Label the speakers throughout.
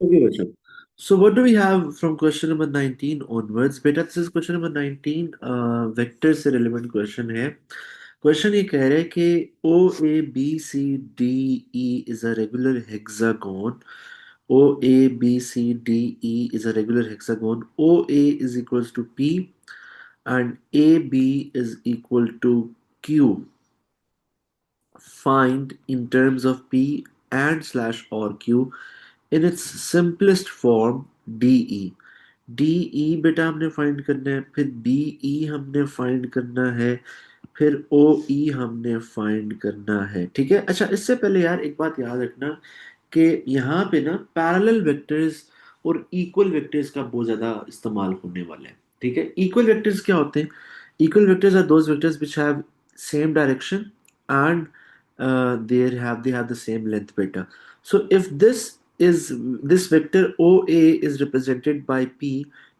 Speaker 1: Okay, Rachel. So what do we have from question number 19 onwards? बेटा, this is question number 19, vector से relevant question है। Question ये कह रहा है कि O A B C D E is a regular hexagon. O A B C D E is a regular hexagon. O A is equals to P and A B is equal to Q. Find in terms of P and slash or Q in its simplest form DE। DE बेटा हमने find करना है, फिर BE हमने find करना है, फिर OE हमने फाइंड करना है। ठीक है। अच्छा, इससे पहले यार एक बात याद रखना कि यहाँ पे ना पैरेलल वेक्टर्स और इक्वल वेक्टर्स का बहुत ज्यादा इस्तेमाल होने वाला है। ठीक है। इक्वल वेक्टर्स क्या होते हैं? Equal vectors are those vectors which have same direction and they have the same length beta. So if this vector OA is represented by P,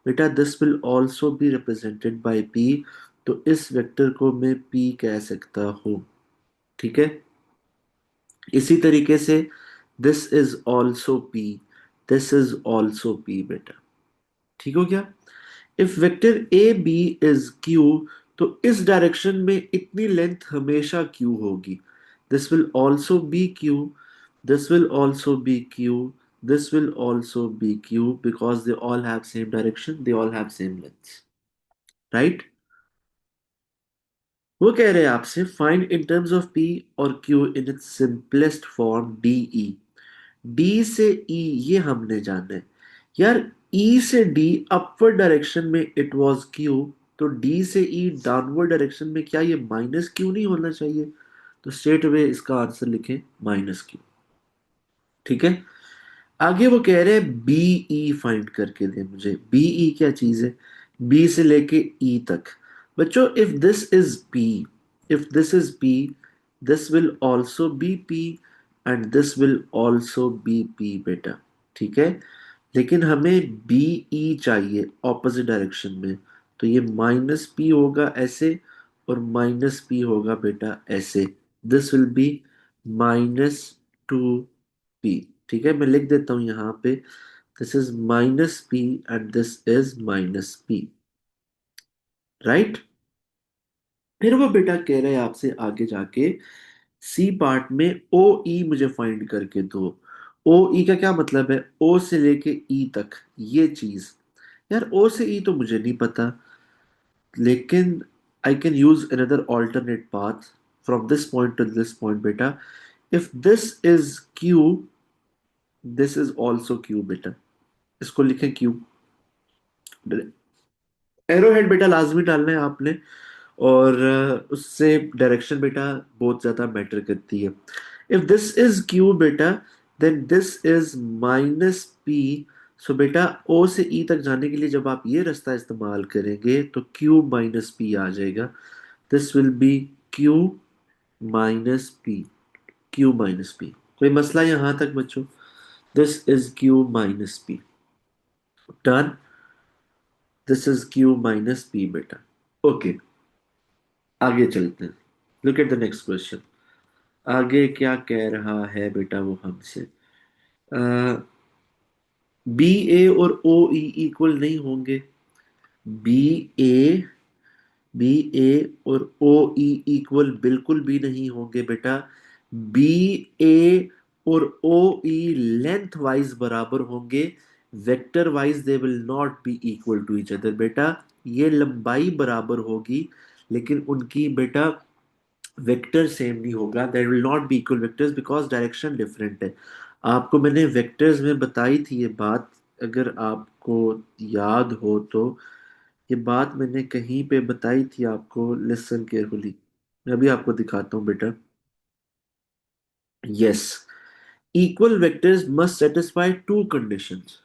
Speaker 1: beta this will also be represented by P। तो इस vector को मैं P कह सकता हूँ। ठीक है। इसी तरीके से this is also P, this is also P बेटा। ठीक हो गया। If vector A B is Q, तो इस डायरेक्शन में इतनी लेंथ हमेशा क्यू होगी। This will also be Q, this will also be Q, this will also be Q because they all have same direction, they all have same length. Right. वो कह रहे हैं आपसे find in terms of P और Q in its simplest form D E. D से ई ये हमने जाना है। यार, ई से डी अपवर्ड डायरेक्शन में इट वाज क्यू, तो डी से ई डाउनवर्ड डायरेक्शन में क्या ये माइनस क्यू नहीं होना चाहिए? तो स्ट्रेट अवे इसका आंसर लिखें माइनस क्यू। ठीक है। आगे वो कह रहे हैं बीई फाइंड करके दे मुझे। बीई क्या चीज है? बी से लेके ई तक। बच्चों, if this is P, if this is P, this will also B P and this will also B P बेटा। ठीक है। लेकिन हमें बीई चाहिए ऑपोजिट डायरेक्शन में। तो ये माइनस पी होगा ऐसे, और माइनस पी होगा बेटा ऐसे। This will B minus two P. ठीक है, मैं लिख देता हूं यहां पे। This is minus P and this is minus P. Right. फिर वो बेटा कह रहे हैं आपसे आगे जाके सी पार्ट में ओ ई मुझे फाइंड करके दो। ओ ई का क्या मतलब है? ओ से लेके ई तक ये चीज। यार, ओ से ई तो मुझे नहीं पता, लेकिन I can use another alternate path from this point to this point बेटा। If this is Q, this is also Q बेटा। इसको लिखें क्यू। एरो हेड बेटा लाजमी डालना है आपने। और उससे डायरेक्शन बेटा बहुत ज्यादा मैटर करती है। इफ दिस इज क्यू बेटा, then this is minus P. So बेटा, ओ से ई तक जाने के लिए जब आप ये रास्ता इस्तेमाल करेंगे तो क्यू माइनस पी आ जाएगा। This will B Q minus P. Q minus P. कोई मसला यहां तक बच्चों? This is Q minus P. Done. This is Q minus P बेटा। ओके। आगे चलते हैं। Look at the next question. आगे क्या कह रहा है बेटा वो हमसे? बी ए और ओ ई इक्वल नहीं होंगे। बी ए, बी ए और ओ ई इक्वल बिल्कुल भी नहीं होंगे बेटा। बी ए और ओ ई लेंथ वाइज बराबर होंगे, vector wise they will not be equal to each other बेटा। ये लंबाई बराबर होगी, लेकिन उनकी बेटा वेक्टर सेम नहीं होगा। There will not be equal vectors because direction different है। आपको मैंने वेक्टर्स में बताई थी ये बात, अगर आपको याद हो तो। ये बात मैंने कहीं पे बताई थी आपको, लिसन केयरफुली। मैं अभी आपको दिखाता हूँ बेटा। Yes, equal vectors must satisfy two conditions: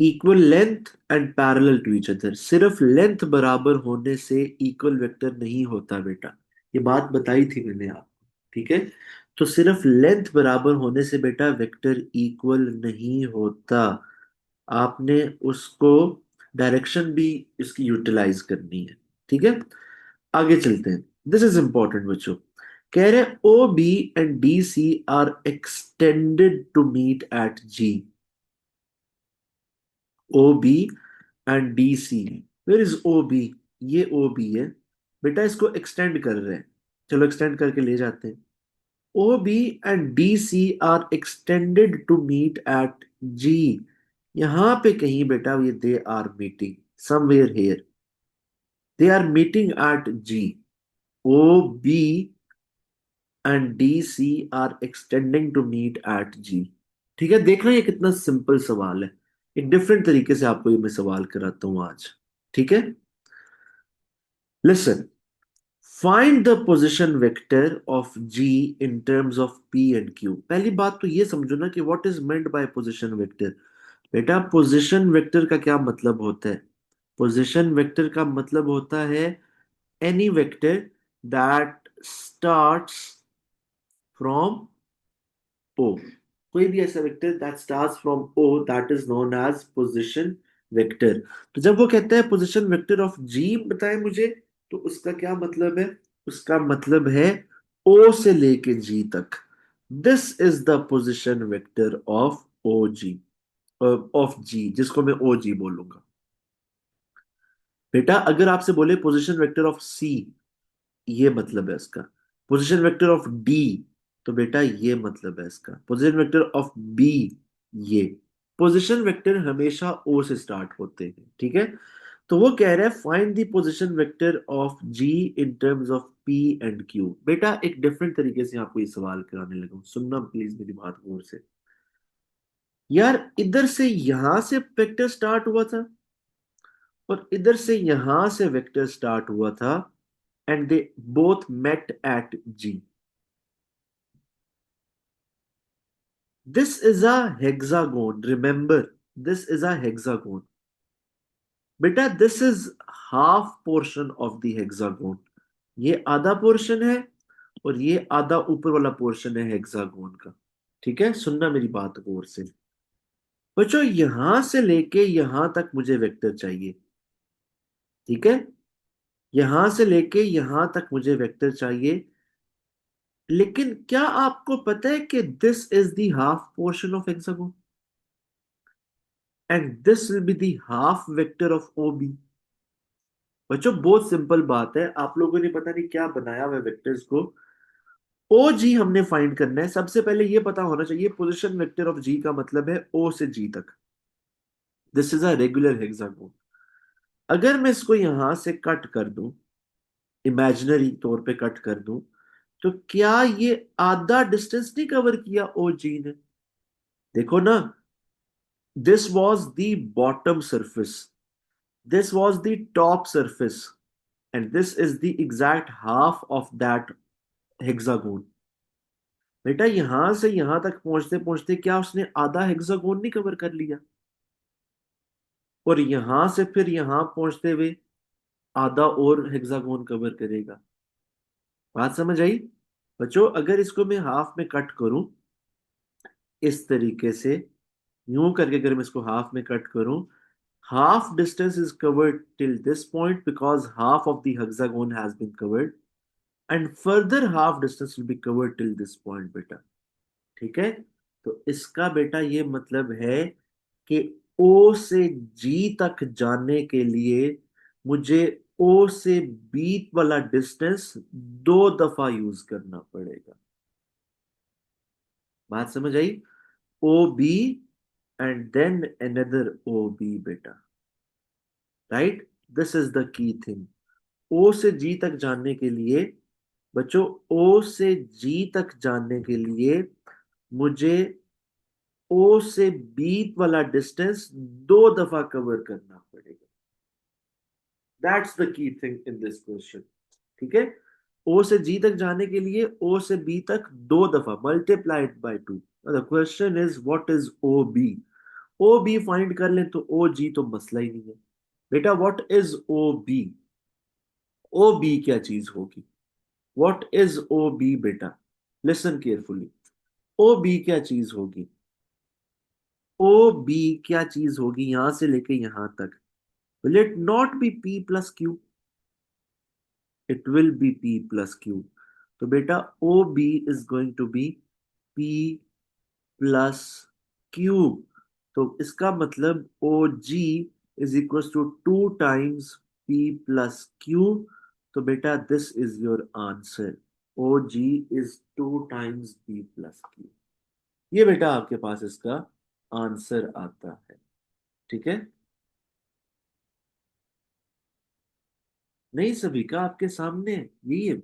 Speaker 1: equal length and parallel to each other. सिर्फ लेंथ बराबर होने से इक्वल वेक्टर नहीं होता बेटा। ये बात बताई थी मैंने आपको। ठीक है। तो सिर्फ लेंथ बराबर होने से बेटा वेक्टर इक्वल नहीं होता। आपने उसको डायरेक्शन भी इसकी यूटिलाइज करनी है। ठीक है। आगे चलते हैं। दिस इज इंपॉर्टेंट बच्चों। कह रहे O B and D C are extended to meet at G. O B and D C. Where is O B? ये ओ बी है बेटा, इसको एक्सटेंड कर रहे हैं, चलो एक्सटेंड करके ले जाते हैं। O B and D C are extended to meet at G. यहां पे कहीं बेटा ये they are meeting somewhere here, they are meeting at G. O B and D C are extending to meet at G. ठीक है, देख रहे हैं ये कितना सिंपल सवाल है। एक डिफरेंट तरीके से आपको ये मैं सवाल कराता हूं आज। ठीक है, listen, find the position vector of G in terms of P and Q. पहली बात तो ये समझो ना कि what is meant by position vector. बेटा पोजिशन वेक्टर का क्या मतलब होता है? पोजिशन वेक्टर का मतलब होता है any vector that starts from O. कोई भी ऐसा vector that starts from O that is known as position vector. तो जब वो कहता है पोजीशन वेक्टर ऑफ जी बताए मुझे, तो उसका क्या मतलब है? उसका मतलब है ओ से लेके जी तक। This is the position vector of O G, of G, जिसको मैं ओ जी बोलूंगा। बेटा अगर आपसे बोले पोजीशन वेक्टर ऑफ सी, ये मतलब है इसका। पोजीशन वेक्टर ऑफ डी, तो बेटा ये मतलब है इसका। पोजीशन वेक्टर ऑफ बी, ये। पोजीशन वेक्टर हमेशा ओ से स्टार्ट होते हैं, ठीक है। तो वो कह रहा है find the position vector of G in terms of P and Q. बेटा एक डिफरेंट तरीके से आपको ये सवाल कराने लगा हूं, सुनना प्लीज मेरी बात गौर से। यार इधर से यहां से वेक्टर स्टार्ट हुआ था और इधर से यहां से वेक्टर स्टार्ट हुआ था, and they both met at G. This is a hexagon. Remember, this is a hexagon. बेटा this is half portion of the hexagon. ये आधा पोर्शन है और ये आधा ऊपर वाला पोर्शन है हेक्सागोन का। ठीक है, सुनना मेरी बात गौर से। बच्चों यहां से लेके यहां तक मुझे वेक्टर चाहिए। ठीक है, यहां से लेके यहां तक मुझे वेक्टर चाहिए। लेकिन क्या आपको पता है कि this is the half portion of hexagon and this will be the half vector of O B. बच्चों बहुत सिंपल बात है, आप लोगों ने पता नहीं क्या बनाया हुआ वेक्टर्स को। ओ जी हमने फाइंड करना है। सबसे पहले ये पता होना चाहिए पोजीशन वेक्टर ऑफ जी का मतलब है ओ से जी तक। This is a regular hexagon. अगर मैं इसको यहां से कट कर दूं, इमेजिनरी तौर पे कट कर दूं, तो क्या ये आधा डिस्टेंस नहीं कवर किया ओ जी ने? देखो ना, this was the bottom surface, this was the top surface, and this is the exact half of that hexagon। बेटा यहां से यहां तक पहुंचते पहुंचते क्या उसने आधा हेक्सागोन नहीं कवर कर लिया? और यहां से फिर यहां पहुंचते हुए आधा और हेक्सागोन कवर करेगा। बात समझ आई? बच्चों अगर इसको मैं हाफ में कट करूं, इस तरीके से, यूं करके अगर मैं इसको हाफ में कट करूं, half distance is covered till this point because half of the hexagon has been covered, and further half distance will be covered till this point बेटा। ठीक है, तो इसका बेटा ये मतलब है कि ओ से जी तक जाने के लिए मुझे ओ से बी वाला डिस्टेंस दो दफा यूज करना पड़ेगा। बात समझ आई? O B and then another O B बेटा, right? This is the key thing. O से जी तक जानने के लिए, बच्चों ओ से जी तक जानने के लिए मुझे ओ से बी वाला डिस्टेंस दो दफा कवर करना पड़ेगा। That's the key thing in this question. ठीक है, ओ से जी तक जाने के लिए ओ से बी तक दो दफा multiplied by two. The question is what is O B. O B find कर लें तो ओ जी तो मसला ही नहीं है। बेटा what is O B? O B क्या चीज होगी? व्हाट इज ओ बी बेटा? Listen carefully. ओ बी क्या चीज होगी? ओ बी क्या चीज होगी यहां से लेके यहां तक? Will it not be P plus Q? It will be P plus Q. तो बेटा O B is going to be P plus Q. तो इसका मतलब O G is equal to 2 times P plus Q. तो बेटा this is your answer. O G is 2 times P plus Q. ये बेटा आपके पास इसका आंसर आता है। ठीक है। नहीं सभी का आपके सामने यही है।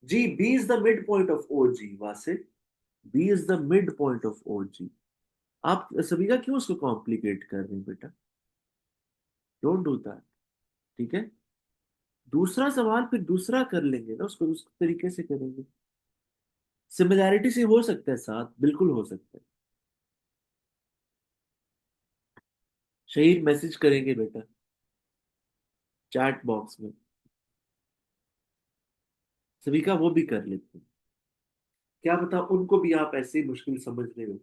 Speaker 1: G B is the mid point of O G वासे। B is the mid point of O G. आप सभी का क्यों उसको कॉम्प्लिकेट कर रहे हैं बेटा? Don't do that. ठीक है। दूसरा सवाल फिर दूसरा कर लेंगे ना, उसको उस तरीके से करेंगे। सिमिलैरिटी से हो सकता है, साथ बिल्कुल हो सकता है। शहीद मैसेज करेंगे बेटा चैट बॉक्स में। सभी का वो भी कर लेते हैं। क्या पता उनको भी आप ऐसे ही मुश्किल समझ रहे हो।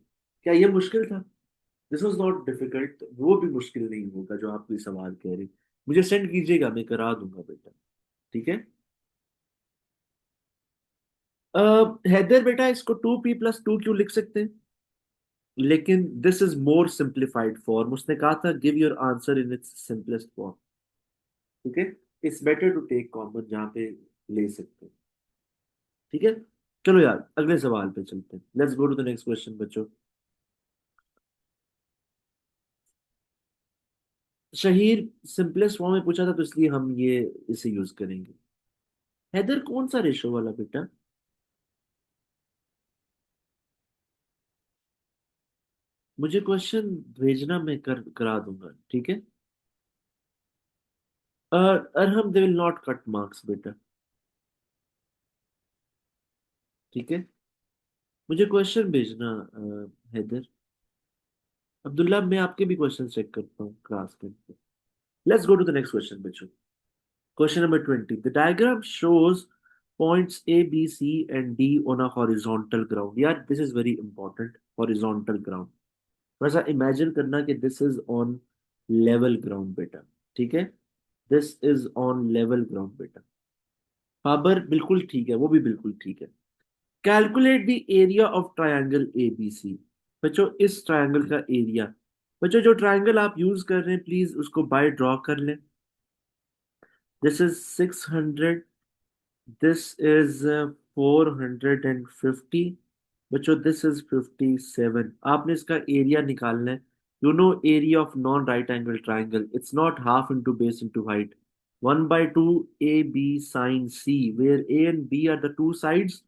Speaker 1: क्या ये मुश्किल था? This was not difficult. वो भी मुश्किल नहीं होगा जो आप कोई सवाल कह रहे। मुझे सेंड कीजिएगा, मैं करा दूंगा बेटा। ठीक है। हैदर बेटा इसको 2p+2 क्यों लिख सकते हैं? लेकिन this is more simplified form. उसने कहा था give your answer in its simplest form. ठीक है। It's better to take common जहाँ पे ले सकते हैं। ठीक है। चलो यार अगले सवाल पे चलते हैं। Let's go to the next question बच्चों। शहीर सिंपलेस्ट फॉर्म में पूछा था तो इसलिए हम ये इसे यूज करेंगे। हैदर कौन सा रेशो वाला बेटा? मुझे क्वेश्चन भेजना, मैं करा दूंगा। ठीक है। Arham they will not cut marks बेटा। ठीक है। मुझे क्वेश्चन भेजना हैदर। अब्दुल्ला मैं आपके भी क्वेश्चन चेक करता हूँ क्लास में। Let's go to the next question बच्चों। Question number 20। The diagram shows points A B C and D on a horizontal ground. यार this is very important. Horizontal ground. थोड़ा सा इमेजिन करना कि this is on level ground बेटा। ठीक है। This is on level ground बेटा। फाबर बिल्कुल ठीक है, वो भी बिल्कुल ठीक है। Calculate the area of triangle A B C. बच्चों इस ट्रायंगल का एरिया। बच्चों जो ट्रायंगल आप यूज कर रहे हैं प्लीज उसको बाय ड्रॉ कर लें। This is 600। This is 450। बच्चों दिस इज 57। आपने इसका एरिया निकालना है। You know area of non right angle triangle it's not half into base into height. 1/2 A B sine C where A and B are the two sides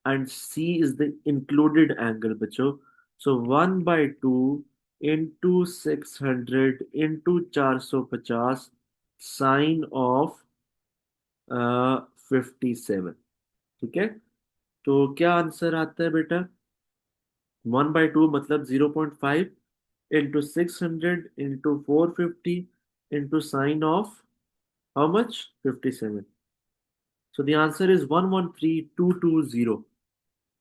Speaker 1: and C is the included angle बच्चों। So 1/2 into 600 into 450 sine of 57। ठीक है। तो क्या answer आता है बेटा? 1/2 मतलब 0.5 into 600 into 450 into sine of how much 57। So the answer is 113220।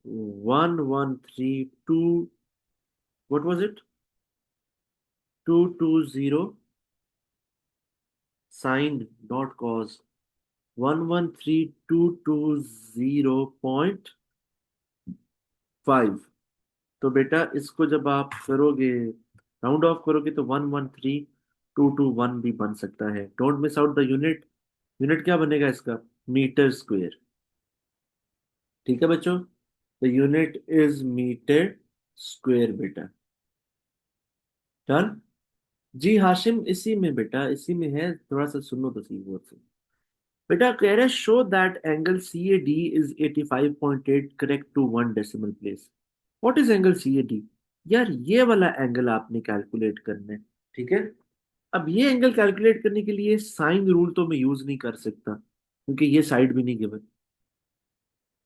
Speaker 1: 1132, what was it? 220 sine not cos। 113220.5। तो बेटा इसको जब आप करोगे, राउंड ऑफ करोगे तो 113221 भी बन सकता है। Don't miss out the unit. Unit क्या बनेगा इसका? Metre square. ठीक है बच्चों। The unit is metre square बेटा। डन। जी हाशिम इसी में बेटा, इसी में है। थोड़ा सा सुनो तो सही गौर से। बेटा कह रहे show that angle C A D is 85.8 correct to 1 decimal place. What is angle C A D? यार ये वाला एंगल आपने कैलकुलेट करना है। ठीक है। अब ये एंगल कैलकुलेट करने के लिए साइन रूल तो मैं यूज नहीं कर सकता क्योंकि ये साइड भी नहीं गिवन।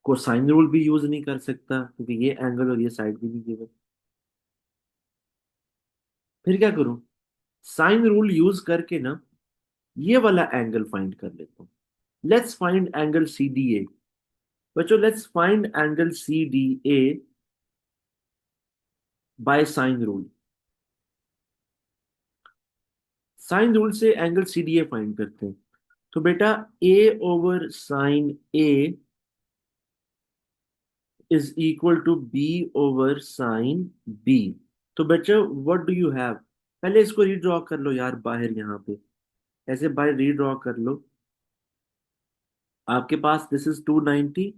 Speaker 1: कोसाइन रूल भी यूज नहीं कर सकता क्योंकि ये एंगल और ये साइड भी नहीं गिवन। फिर क्या करूं? साइन रूल यूज करके ना ये वाला एंगल फाइंड कर लेता हूं। Let's find angle C D A. बच्चों let's find angle C D A by sine rule. Sine rule से angle C D A find करते हैं। तो बेटा A over sine A is equal to B over sine B. तो बच्चों what do you have, पहले इसको redraw कर लो यार बाहर, यहाँ पे ऐसे बाहर रीड्रॉ कर लो। आपके पास दिस इज 290।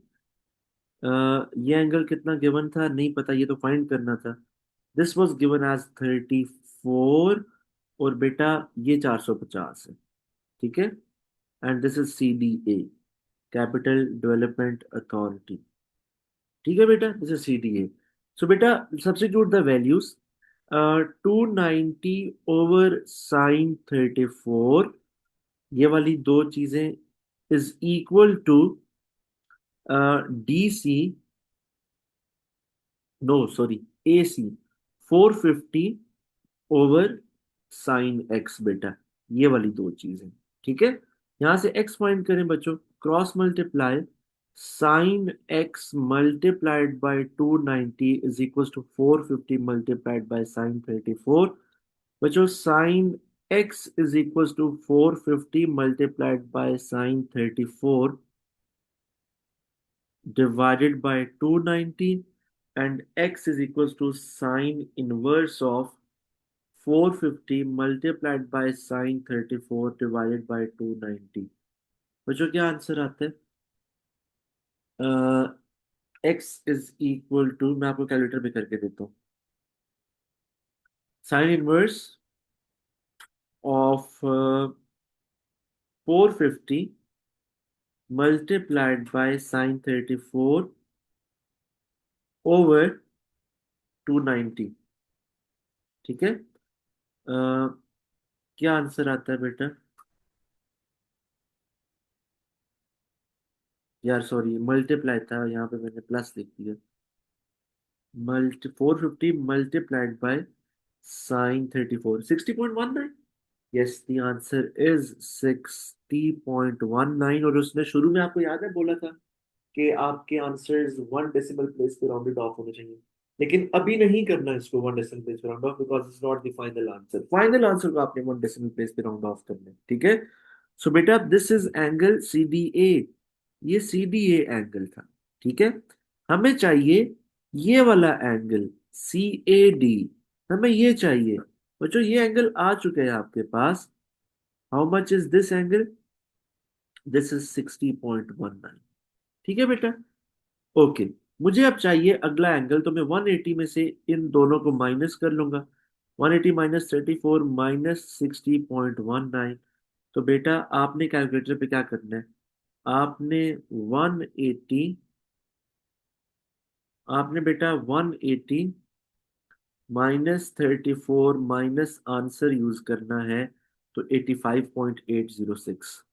Speaker 1: ये एंगल कितना गिवन था नहीं पता, ये तो फाइंड करना था। दिस वाज गिवन एज 34, और बेटा ये 450 है, ठीक है। And this is CDA, capital development authority, ठीक है बेटा, दिस इज CDA। सो बेटा substitute the values. 290 over sine 34, ये वाली दो चीजें is equal to DC, no sorry, AC 450 over sine x बेटा, ये वाली दो चीजें, ठीक है। यहां से x फाइंड करें बच्चों, cross multiply sine x multiplied by 290 is equal to 450 multiplied by sine 34। बच्चों sine x is equal to 450 multiplied by sine 34 divided by 290, and x is equals to sine inverse of 450 multiplied by sine 34 divided by 290। बच्चों क्या answer आता है? x is equal to, मैं आपको calculator पे करके देता हूँ, sine inverse of 450 multiplied by sine 34 over 290, ठीक है। क्या आंसर आता है बेटा? यार सॉरी, मल्टीप्लाई था, यहाँ पे मैंने प्लस लिख दिया। 450 multiplied by sine 34, 60.19। Yes the answer is 60.19। और उसने शुरू में आपको याद है बोला था कि आपके आंसर्स 1 डेसिमल प्लेस पे राउंडेड ऑफ होने चाहिए, लेकिन अभी नहीं करना इसको 1 डेसिमल प्लेस पे round of, because it's not the final answer. Final answer को आपने 1 डेसिमल प्लेस पे राउंड ऑफ करना है, ठीक है। सो बेटा दिस इज एंगल CDA, ये CDA एंगल था, ठीक है। हमें चाहिए ये वाला एंगल CAD, हमें ये चाहिए। बच्चों ये एंगल आ चुके हैं आपके पास। How much is this angle? This is 60.19, ठीक है बेटा। ओके, मुझे अब चाहिए अगला एंगल, तो मैं 180 में से इन दोनों को माइनस कर लूंगा। 180 माइनस 34 माइनस 60.19। तो बेटा आपने कैलकुलेटर पे क्या करना है, आपने 180, आपने बेटा 180 -34 माइनस आंसर यूज करना है, तो 85.806।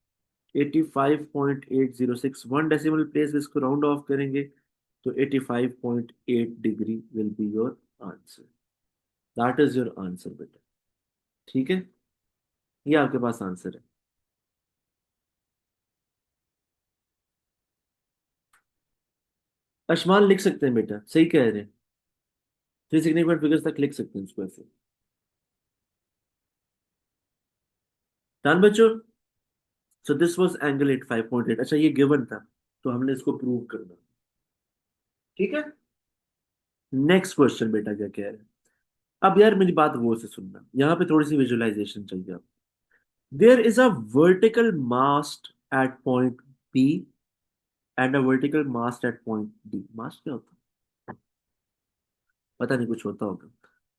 Speaker 1: 85.806, 1 डेसिमल प्लेस इसको राउंड ऑफ करेंगे तो 85.8 degree will be your answer. That is your answer बेटा, ठीक है। ये आपके पास आंसर है। अशमान लिख सकते हैं बेटा, सही कह रहे हैं, 3 सिग्निफिकेंट फिगर्स तक लिख सकते हैं इसको ऐसे। डन बच्चों। So this was angle 85.8। अच्छा ये गिवन था, तो हमने इसको प्रूव करना, ठीक है। नेक्स्ट क्वेश्चन बेटा क्या कह रहे हैं। अब यार मेरी बात वो से सुनना, यहाँ पे थोड़ी सी विजुअलाइजेशन चाहिए आप। There is a vertical mast at point B and a vertical mast at point D. Mast क्या होता है? पता नहीं, कुछ होता होगा।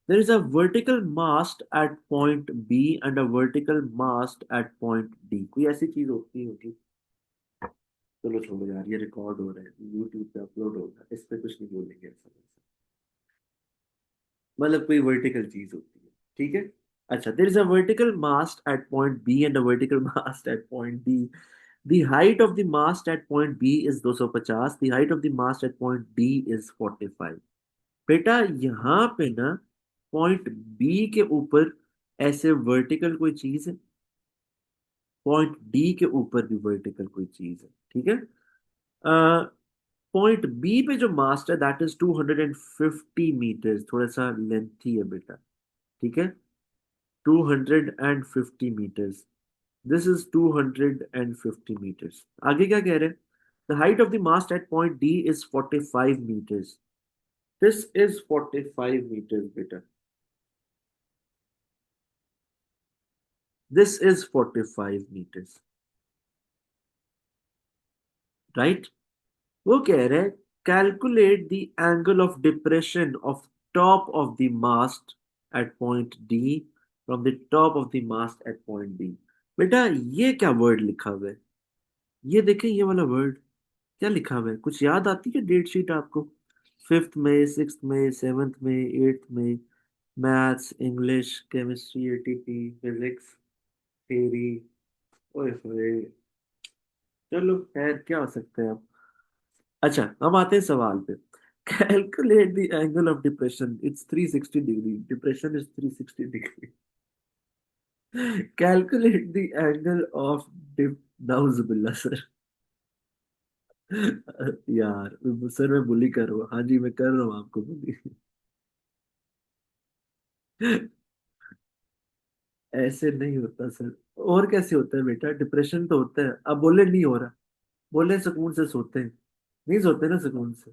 Speaker 1: There is a vertical mast at point B and a vertical mast at point D, कोई ऐसी चीज होती होगी। चलो छोड़ो यार, ये रिकॉर्ड हो रहा है, यूट्यूब पे अपलोड होगा, इस पे कुछ नहीं बोलेंगे ऐसा वैसा। मतलब कोई वर्टिकल चीज होती है, ठीक है। अच्छा, there is a vertical mast at point B and a vertical mast at point D. The height of the mast at point B is 250, the height of the mast at point D is 45। बेटा यहाँ पे ना point B के ऊपर ऐसे vertical कोई चीज है, पॉइंट डी के ऊपर भी वर्टिकल कोई चीज है, ठीक है। पॉइंट बी पे जो मास्ट है दैट इज 250 मीटर्स, थोड़ा सा लेंथी है बेटा, ठीक है। 250 मीटर्स, दिस इज 250 मीटर्स। आगे क्या कह रहे हैं? The height of the mast at point D is 45 meters. This is 45 meters बेटा, दिस इज 45 meters, राइट। वो कह रहे हैं calculate the angle of depression of top of the mast at point D from the top of the mast at point D. बेटा ये क्या word लिखा हुआ है? ये देखें, ये वाला वर्ड क्या लिखा हुआ है? कुछ याद आती है डेट शीट आपको? 5th मई, 6th मई, 7th मई, 8th मई, maths, English, chemistry, ATP, physics, theory. ओए होए, चलो खैर क्या हो सकता है अब। अच्छा, हम आते हैं सवाल पे। Calculate the angle of depression, it's 360 degree, depression is 360 degree. Calculate the angle of dip, नाउजुबिल्लाह सर। यार सर मैं बुली कर रहा हूँ, हाँ जी मैं कर रहा हूँ आपको बुली। ऐसे नहीं होता सर। और कैसे होता है बेटा? डिप्रेशन तो होता है, अब बोले नहीं हो रहा। बोले सुकून से सोते हैं, नहीं सोते ना सुकून से।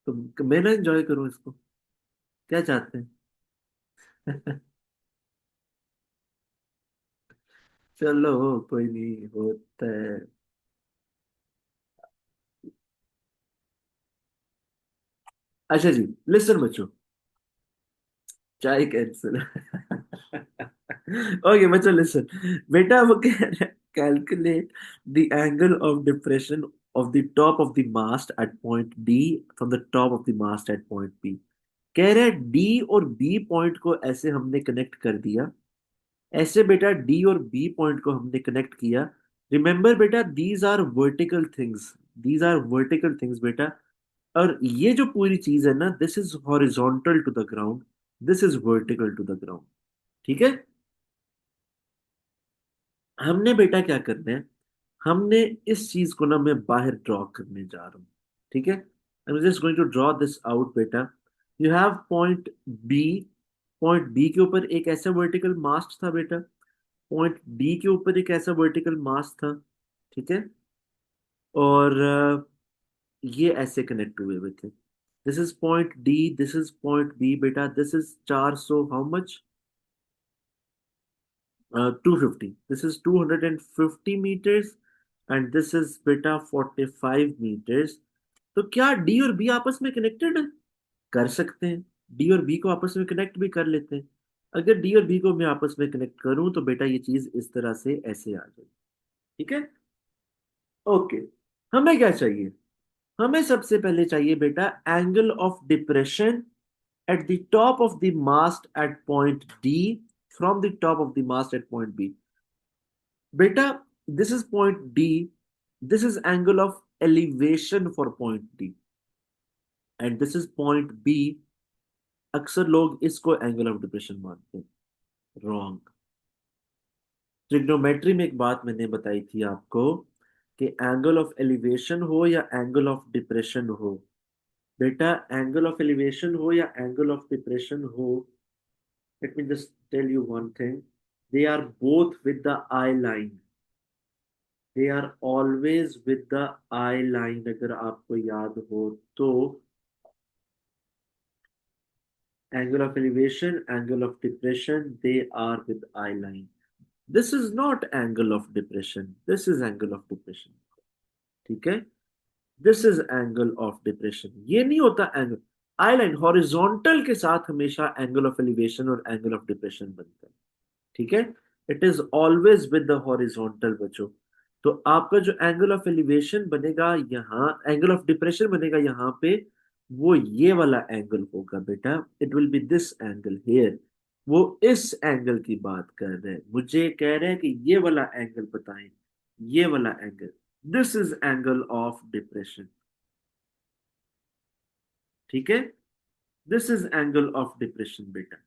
Speaker 1: तो मैं ना एंजॉय करूँ इसको, क्या चाहते हैं? चलो कोई नहीं, होता है। अच्छा जी, लिसन बच्चों, चाय कैंसिल। ओके बच्चों लिसन। बेटा वो कह रहा है calculate the angle of depression of the top of the mast at point D from the top of the mast at point B. कह रहा है डी और बी पॉइंट को ऐसे हमने कनेक्ट कर दिया। ऐसे बेटा डी और बी पॉइंट को हमने कनेक्ट किया। रिमेंबर बेटा, these are vertical things, these are vertical things बेटा। और ये जो पूरी चीज है ना, this is horizontal to the ground, this is vertical to the ground. ठीक है। हमने बेटा क्या करना है, हमने इस चीज को ना मैं बाहर ड्रॉ करने जा रहा हूँ। ठीक है, I am just going to draw this out बेटा। You have point B. Point B के ऊपर एक ऐसा वर्टिकल मास्ट था बेटा, पॉइंट डी के ऊपर एक ऐसा वर्टिकल मास्ट था। ठीक है। और ये ऐसे कनेक्ट हुए हुए थे। This is point D, this is point B बेटा, this is 400 how much, 250, this is 250 meters, and this is बेटा 45 meters। तो क्या डी और बी आपस में कनेक्टेड है? कर सकते हैं। डी और बी को आपस में कनेक्ट भी कर लेते हैं। अगर डी और बी को मैं आपस में कनेक्ट करूं तो बेटा ये चीज इस तरह से ऐसे आ जाए। ठीक है। ओके, हमें क्या चाहिए? हमें सबसे पहले चाहिए बेटा angle of depression at the top of the mast at point D from the top of the mast at point B. Beta, this is point D. This is angle of elevation for point D. And this is point B. अक्सर लोग इसको angle of depression मानते हैं, wrong. Trigonometry में एक बात मैंने बताई थी आपको कि एंगल ऑफ एलिवेशन हो या एंगल ऑफ डिप्रेशन हो, बेटा एंगल ऑफ एलिवेशन हो या एंगल ऑफ डिप्रेशन हो, let me just tell you one thing. They are both with the eye line. They are always with the eye line. अगर आपको याद हो तो angle of elevation, angle of depression, they are with eye line. This is not angle of depression. This is angle of depression. ठीक है। This is angle of depression, ये नहीं होता एंगल। आई लाइन हॉरिजॉन्टल के साथ हमेशा एंगल ऑफ एलिवेशन और angle of depression बनता है। ठीक है। It is always with the horizontal बच्चों। तो आपका जो एंगल ऑफ एलिवेशन बनेगा यहाँ, एंगल ऑफ डिप्रेशन बनेगा यहाँ पे, वो ये वाला एंगल होगा बेटा। It will B this angle hair. वो इस एंगल की बात कर रहे हैं, मुझे कह रहे हैं कि ये वाला एंगल बताएं, ये वाला angle. This is angle of depression. ठीक है। This is angle of depression बेटा।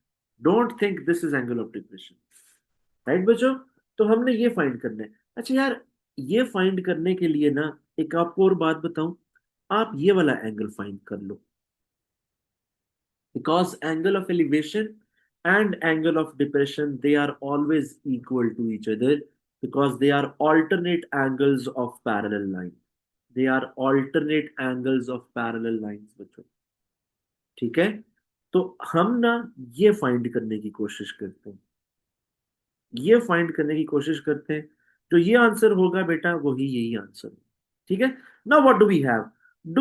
Speaker 1: Don't think this is angle of depression. Right बच्चों। तो हमने ये फाइंड करना है। अच्छा यार, ये फाइंड करने के लिए ना एक आपको और बात बताऊं, आप ये वाला एंगल फाइंड कर लो। Because angle of elevation and angle of depression they are always equal to each other, because they are alternate angles of parallel line। They are alternate angles of parallel lines बच्चों। ठीक है। तो हम ना ये find करने की कोशिश करते हैं। ये फाइंड करने की कोशिश करते हैं। तो ये आंसर होगा बेटा, वही यही आंसर। ठीक है। Now what do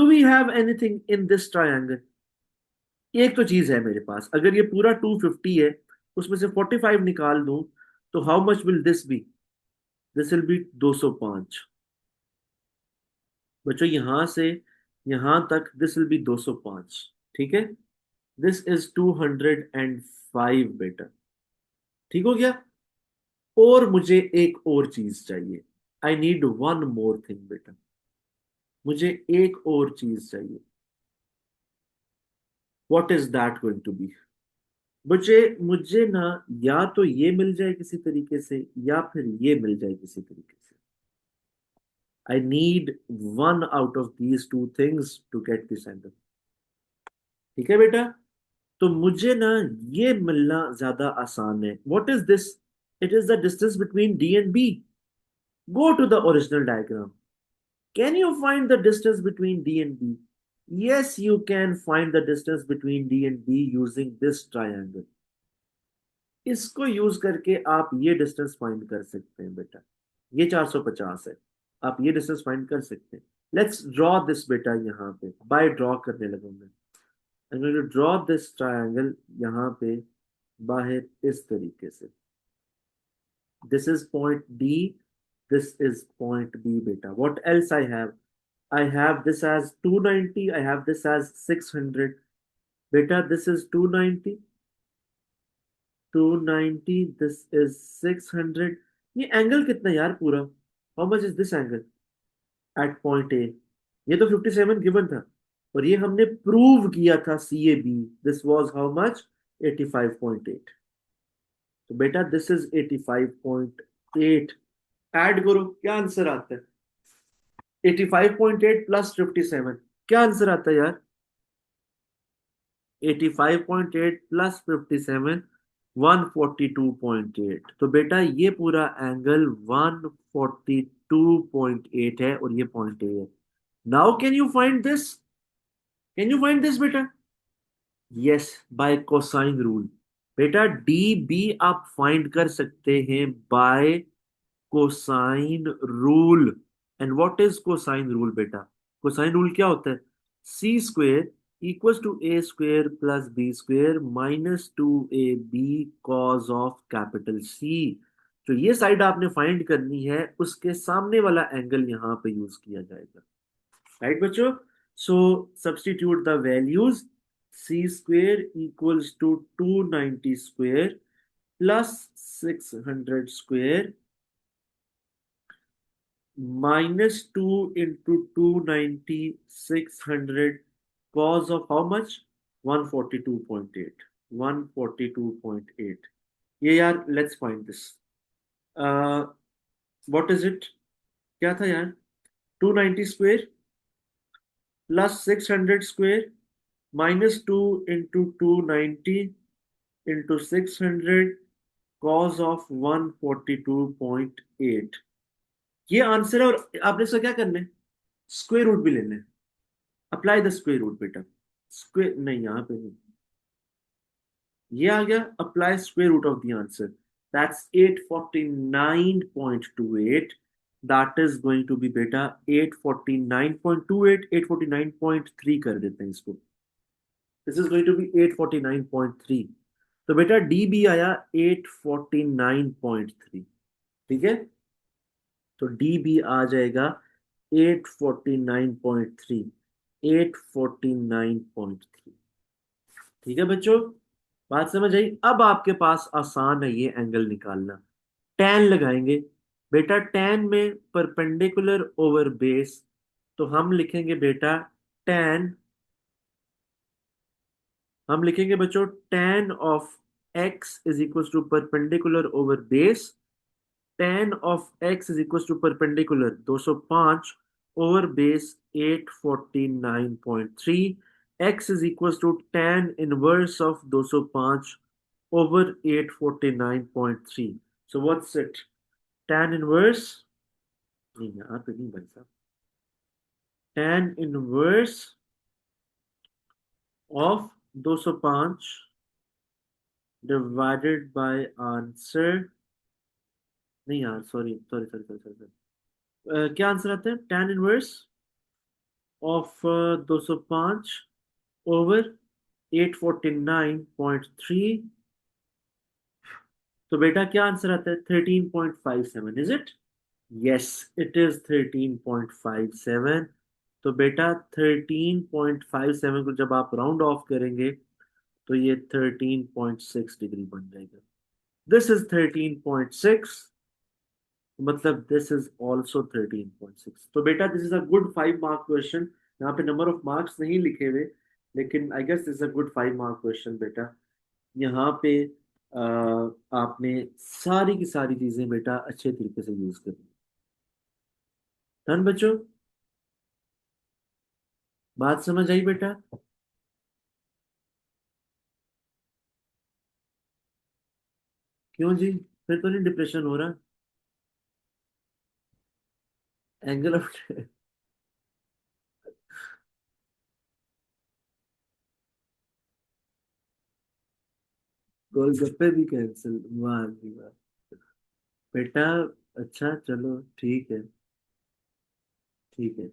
Speaker 1: we have anything in this triangle? एक तो चीज है मेरे पास, अगर ये पूरा 250 है, उसमें से 45 निकाल दूं, तो how much will this be? This will be 205। बच्चों यहां से यहां तक दिस विल बी 205। ठीक है। दिस इज 205 बेटा। ठीक हो गया। और मुझे एक और चीज चाहिए। I need one more thing बेटा। मुझे एक और चीज चाहिए। What is that going to be? मुझे मुझे ना, या तो ये मिल जाए किसी तरीके से, या फिर ये मिल जाए किसी तरीके से। I need one out of these two things to get this angle. ठीक है बेटा। तो मुझे ना ये मिलना ज्यादा आसान है। What is this? It is the distance between D and B. Go to the original diagram. Can you find the distance between D and B? yes, you can find the distance between d and b using this triangle. इसको use करके आप ये distance find कर सकते हैं बेटा। ये 450 है। आप ये डिस्टेंस फाइंड कर सकते हैं। लेट्स ड्रॉ दिस बेटा। यहाँ पे बाय ड्रॉ करने लगा मैं। I'm going to draw this triangle यहाँ पे बाहर इस तरीके से। This is point D. This is point B beta. What else I have? I have this as 290. I have this as 600. Beta, this is 290. 290. This is 600. ये angle कितना यार पूरा? How much is this angle at point A? ये तो 57 given था। और ये हमने प्रूव किया था CAB. This was how much? 85.8। तो बेटा दिस इज 85.8। ऐड करो, क्या आंसर आता है? 85.8 प्लस 57, क्या आंसर आता है यार? 85.8 प्लस 57, 142.8। तो बेटा ये पूरा एंगल 142.8 है, और ये पॉइंट ए है। Now can you find this? Can you find this बेटा? Yes, by cosine rule. बेटा डी बी आप फाइंड कर सकते हैं by cosine rule. And what is cosine rule बेटा? कोसाइन रूल क्या होता है? C square equals to A square plus B square minus 2ab cos of capital C. तो ये साइड आपने फाइंड करनी है, उसके सामने वाला एंगल यहां पे यूज किया जाएगा। राइट बच्चों? So substitute the values. C square equals to 290 square plus 600 square minus 2 into 290, 600, cos of how much? 142.8। 142.8। ये यार let's find this। uh, what is it? क्या था यार? 290 square plus 600 square minus 2 into 290 into 600 cos of 142.8। ये answer है। और आपने इसका क्या करना है? स्क्वायर रूट भी लेना है। अप्लाई द स्क्वायर रूट बेटा। स्क्वायर नहीं, यहां पे नहीं। ये आ गया। Apply square root of the answer. That's 849.28। That is going to be बेटा 849.28। 849.3 कर देते हैं इसको। This is going to be 849.3। तो बेटा डी बी आया 849.3। ठीक है। तो डी बी आ जाएगा 849.3। 849.3। ठीक है बच्चों, बात समझ आई? अब आपके पास आसान है ये एंगल निकालना। टैन लगाएंगे बेटा। टैन में परपेंडिकुलर ओवर बेस, तो हम लिखेंगे बेटा टैन। हम लिखेंगे बच्चों tan of x is equal to perpendicular over base. tan of x is equals to perpendicular 205 over base 849.3। x is equals to tan inverse of 205 over 849.3। so what's it? Tan inverse, नहीं यहाँ पे नहीं बन सकता। tan inverse of 205 divided by answer नहीं यार, sorry sorry sorry sorry sorry, क्या answer आता है? tan inverse of 205 over 849.3। तो बेटा क्या आंसर आता है? 13.57, is it? Yes, it is 13.57। तो बेटा 13.57 को जब आप राउंड ऑफ करेंगे तो ये 13.6 डिग्री बन जाएगा। दिस इज 13.6, मतलब दिस इज ऑल्सो 13.6। तो बेटा this is a good 5 mark question. यहाँ पे नंबर ऑफ मार्क्स नहीं लिखे हुए, लेकिन I guess this is a good 5 mark question बेटा। यहाँ पे आपने सारी की सारी चीजें बेटा अच्छे तरीके से यूज करी। डन बच्चों, बात समझ आई बेटा? क्यों जी, फिर तो नहीं डिप्रेशन हो रहा? एंगल ऑफ गोलगप्पे भी कैंसिल? वाह जी वाह बेटा। अच्छा चलो ठीक है, ठीक है।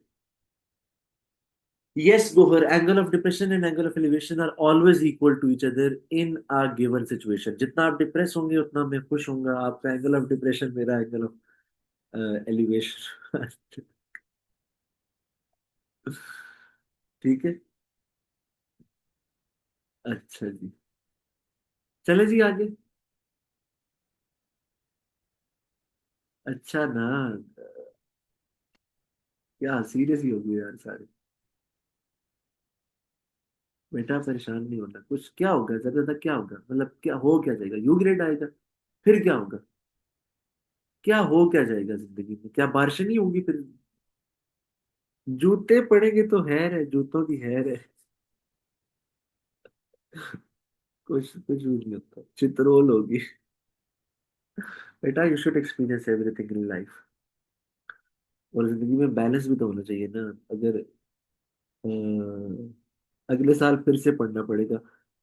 Speaker 1: Yes, Gohar, angle of depression and angle of elevation are always equal to each other in a given situation. जितना आप डिप्रेस होंगे उतना मैं खुश होऊंगा। आपका एंगल ऑफ डिप्रेशन, मेरा एंगल ऑफ एलिवेशन। ठीक है। अच्छा जी, चले जी आगे। अच्छा ना, क्या सीरियस ही होगी यार सारे। बेटा परेशान नहीं होना, कुछ क्या होगा, ज्यादा ज्यादा क्या होगा, मतलब क्या हो क्या जाएगा? यू ग्रेड आएगा, फिर क्या होगा? क्या हो क्या जाएगा जिंदगी में? क्या बारिश नहीं होगी फिर? जूते पड़ेंगे तो हैर है, जूतों की हैर है। कुछ कुछ भी नहीं होता, चित्रोल होगी। बेटा you should experience everything in life. और जिंदगी में बैलेंस भी तो होना चाहिए ना। अगर अगले साल फिर से पढ़ना पड़ेगा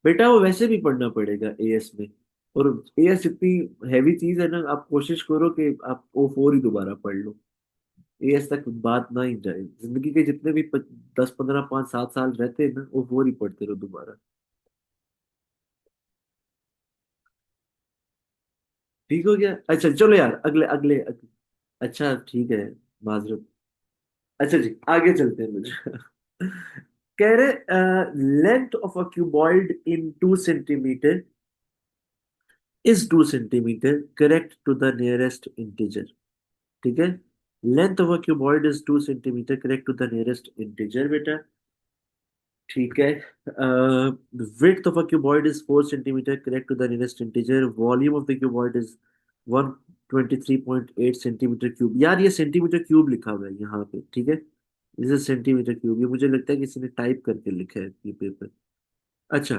Speaker 1: बेटा, वो वैसे भी पढ़ना पड़ेगा एएस में। और एएस इतनी हैवी चीज है ना, आप कोशिश करो कि आप ओ फोर ही दोबारा पढ़ लो। एएस तक बात ना ही जाए, जिंदगी के जितने भी 10 15 5 7 साल रहते हैं ना, ओ फोर ही पढ़ते रहो दोबारा। ठीक हो गया? अच्छा चलो यार, अगले। अच्छा ठीक है, माजरत। अच्छा जी, आगे चलते हैं मुझे। कह रहे length of a cuboid in 2 centimeter is 2 centimeter, correct to the nearest integer. ठीक है, length of a cuboid is 2 centimeter, correct to the nearest integer बेटा। ठीक है, width of a cuboid is 4 centimeter, correct to the nearest integer. Volume of the cuboid is 123.8 centimeter cube. यार ये centimetre cube लिखा हुआ है यहाँ पे, ठीक है। इसे सेंटीमीटर क्यूब, ये मुझे लगता है किसी ने टाइप करके लिखा है ये पेपर। अच्छा,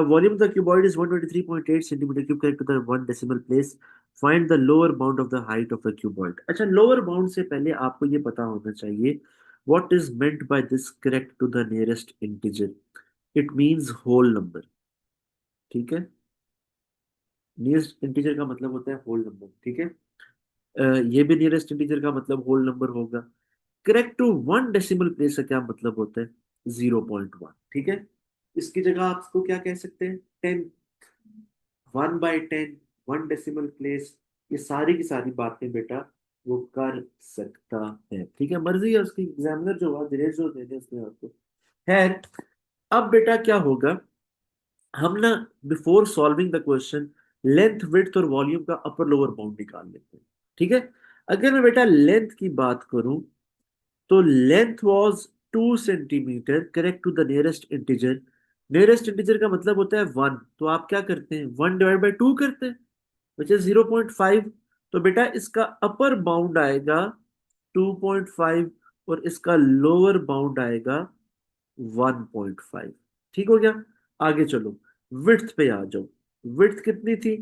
Speaker 1: volume of the cuboid is 123.8 centimeter cube, correct to the 1 decimal place. Find the lower bound of the height of the cuboid. अच्छा, लोअर बाउंड से पहले आपको ये पता होना चाहिए what is meant by this correct to the nearest integer. It means whole number. ठीक है, नियरेस्ट इंटीजर का मतलब होता है होल नंबर, ठीक है। ये भी नियरेस्ट इंटीजर का मतलब होल नंबर होगा। करेक्ट टू 1 डेसिमल प्लेस का क्या मतलब होता है? 0.1, ठीक है। इसकी जगह आप इसको क्या कह सकते हैं? 10, 1/10, 1 डेसिमल प्लेस। ये सारी की सारी बातें बेटा वो कर सकता है, ठीक है। मर्जी है उसकी, एग्जामिनर जो हुआ दिनेश जो देने उसने आपको। खैर, अब बेटा क्या होगा, हम ना before solving the question length width और वॉल्यूम का अपर लोअर बाउंड निकाल लेते हैं, ठीक है। अगर मैं बेटा लेंथ की बात करूं तो length was 2 centimeter, correct to the nearest integer. Nearest integer का मतलब होता है 1, तो आप क्या करते हैं? 1/2 करते हैं, विच इज 0.5। तो बेटा इसका अपर बाउंड आएगा 2.5 और इसका लोअर बाउंड आएगा 1.5। ठीक हो गया? आगे चलो, विड्थ पे आ जाओ। विड्थ कितनी थी?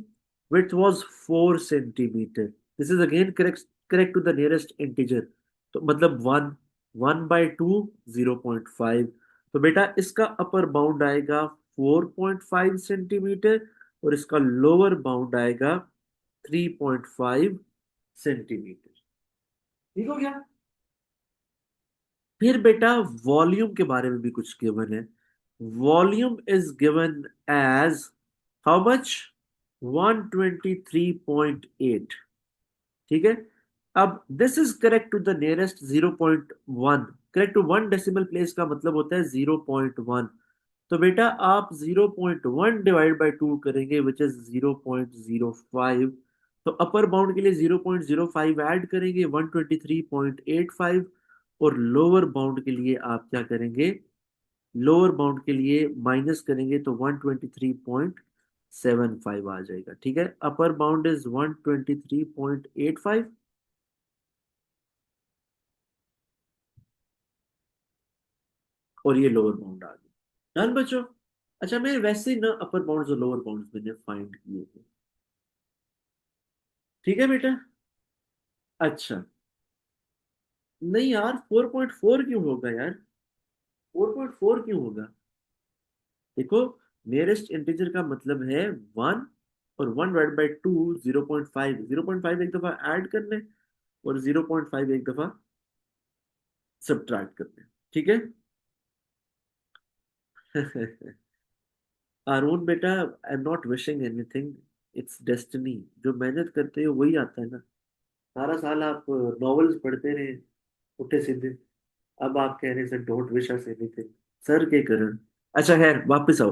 Speaker 1: Width was 4 centimeter. This is again correct, correct to the nearest integer. तो मतलब 1, 1/2, 0.5। तो बेटा इसका अपर बाउंड आएगा 4.5 सेंटीमीटर और इसका लोअर बाउंड आएगा 3.5 सेंटीमीटर। ठीक हो गया। फिर बेटा वॉल्यूम के बारे में भी कुछ गिवन है। Volume is given as how much? 123.8। ठीक है। अब this is correct to the nearest 0.1। Correct to 1 decimal place का मतलब होता है 0.1। तो बेटा आप 0.1 डिवाइड बाई 2 करेंगे विच इज 0.05। तो अपर बाउंड के लिए 0.05 ऐड करेंगे 123.85। और लोअर बाउंड के लिए आप क्या करेंगे? लोअर बाउंड के लिए माइनस करेंगे तो 123.75 आ जाएगा। ठीक है। अपर बाउंड इज 123.85 और ये लोअर बाउंड आ गया। डन बच्चों। अच्छा मैं वैसे ही ना अपर बाउंड्स और लोअर बाउंड्स मैंने फाइंड किए थे। ठीक है बेटा। अच्छा। नहीं यार 4.4 क्यों होगा यार? 4.4 क्यों होगा? देखो नियरेस्ट इंटीजर का मतलब है 1। और 1 डिवाइड बाई 2 0.5। 0.5 एक दफा ऐड करने और 0.5 एक दफा सब्ट्रैक्ट करने। ठीक है। आरोन बेटा I am not wishing anything. It's destiny. जो मेहनत करते हो वही आता है ना। सारा साल आप नॉवेल्स पढ़ते रहे उठे सीधे। अब आप कह रहे हैं don't wish us anything. Sir के कारण। अच्छा खैर वापस आओ।